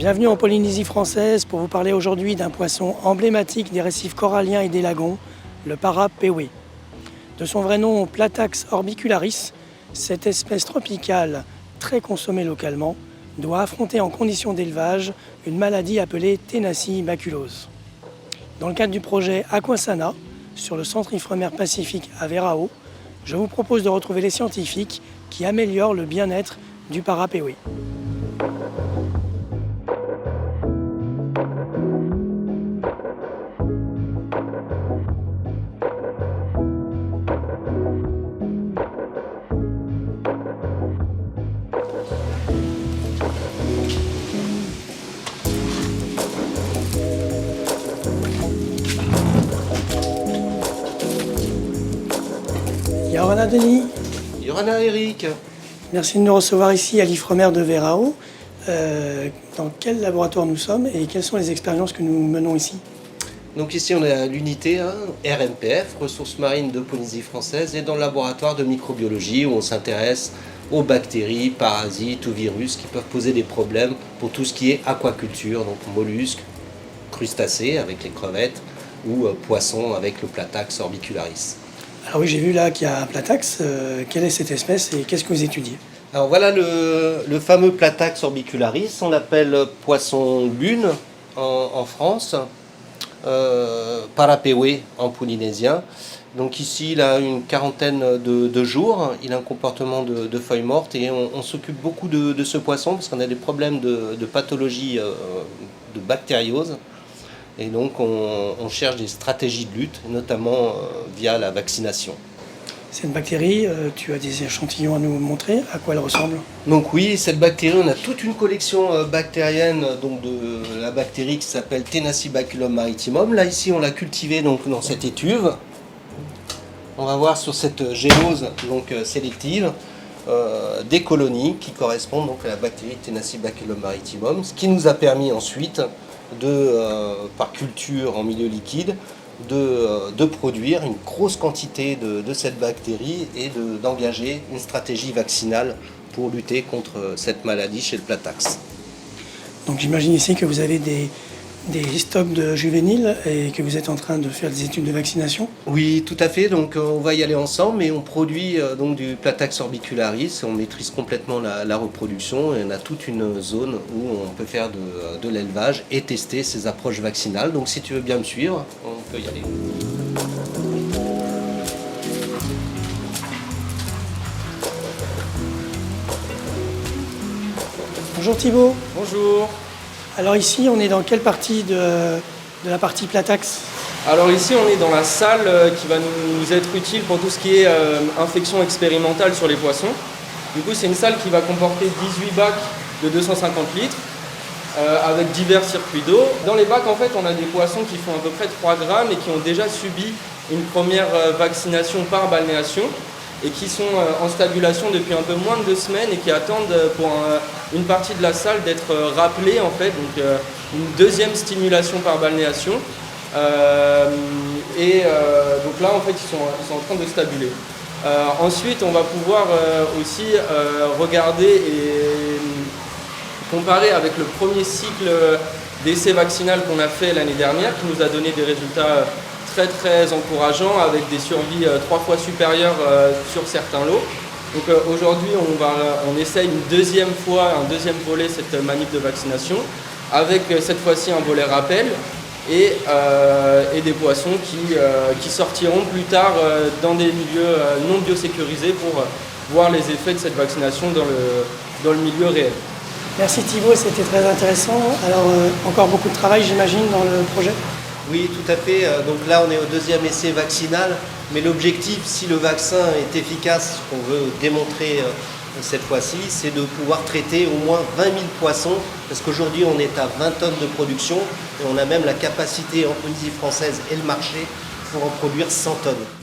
Bienvenue en Polynésie française pour vous parler aujourd'hui d'un poisson emblématique des récifs coralliens et des lagons, le para-pewe. De son vrai nom Platax orbicularis, cette espèce tropicale, très consommée localement, doit affronter en conditions d'élevage une maladie appelée Ténassie-baculose. Dans le cadre du projet Aquasana, sur le centre Ifremer Pacifique à Verao, je vous propose de retrouver les scientifiques qui améliorent le bien-être du para-pewe. Yorana Denis. Yorana Eric. Merci de nous recevoir ici à l'Ifremer de Verao. Dans quel laboratoire nous sommes et quelles sont les expériences que nous menons ici? Donc ici on est à l'unité RMPF, Ressources Marines de Polynésie Française, et dans le laboratoire de microbiologie où on s'intéresse aux bactéries, parasites ou virus qui peuvent poser des problèmes pour tout ce qui est aquaculture, donc mollusques, crustacés avec les crevettes ou poissons avec le Platax orbicularis. Alors oui, j'ai vu là qu'il y a un Platax. Quelle est cette espèce et qu'est-ce que vous étudiez? Alors voilà le fameux Platax orbicularis, on l'appelle poisson lune en France, para-pewe en polynésien. Donc ici il a une quarantaine de jours, il a un comportement de feuilles mortes et on s'occupe beaucoup de ce poisson parce qu'on a des problèmes de pathologie de bactériose. Et donc on cherche des stratégies de lutte, notamment via la vaccination. Cette bactérie, tu as des échantillons à nous montrer, à quoi elle ressemble? Donc oui, cette bactérie, on a toute une collection bactérienne donc de la bactérie qui s'appelle Tenassebaculum maritimum. Là ici on l'a cultivée donc, dans cette étuve. On va voir sur cette gélose donc, sélective des colonies qui correspondent donc, à la bactérie Tenassebaculum maritimum, ce qui nous a permis ensuite par culture en milieu liquide, de produire une grosse quantité de cette bactérie et d'engager une stratégie vaccinale pour lutter contre cette maladie chez le Platax. Donc j'imagine ici que vous avez des stocks de juvéniles et que vous êtes en train de faire des études de vaccination? Oui, tout à fait. Donc on va y aller ensemble, mais on produit donc du Platax orbicularis. On maîtrise complètement la reproduction et on a toute une zone où on peut faire de l'élevage et tester ces approches vaccinales. Donc si tu veux bien me suivre, on peut y aller. Bonjour Thibaut. Bonjour. Alors ici, on est dans quelle partie de la partie Platax? Alors ici, on est dans la salle qui va nous être utile pour tout ce qui est infection expérimentale sur les poissons. Du coup, c'est une salle qui va comporter 18 bacs de 250 litres avec divers circuits d'eau. Dans les bacs, en fait, on a des poissons qui font à peu près 3 grammes et qui ont déjà subi une première vaccination par balnéation et qui sont en stabilisation depuis un peu moins de 2 semaines et qui attendent pour une partie de la salle d'être rappelés en fait, donc une deuxième stimulation par balnéation. Donc là en fait ils sont en train de stabiler. Ensuite on va pouvoir aussi regarder et comparer avec le premier cycle d'essai vaccinal qu'on a fait l'année dernière qui nous a donné des résultats très encourageants avec des survies 3 fois supérieures sur certains lots. Donc aujourd'hui on essaye une deuxième fois, un deuxième volet cette manip de vaccination avec cette fois-ci un volet rappel et des poissons qui sortiront plus tard dans des milieux non biosécurisés pour voir les effets de cette vaccination dans le milieu réel. Merci Thibaut, c'était très intéressant. Alors encore beaucoup de travail j'imagine dans le projet? Oui, tout à fait. Donc là, on est au deuxième essai vaccinal. Mais l'objectif, si le vaccin est efficace, ce qu'on veut démontrer cette fois-ci, c'est de pouvoir traiter au moins 20 000 poissons. Parce qu'aujourd'hui, on est à 20 tonnes de production. Et on a même la capacité en Polynésie française et le marché pour en produire 100 tonnes.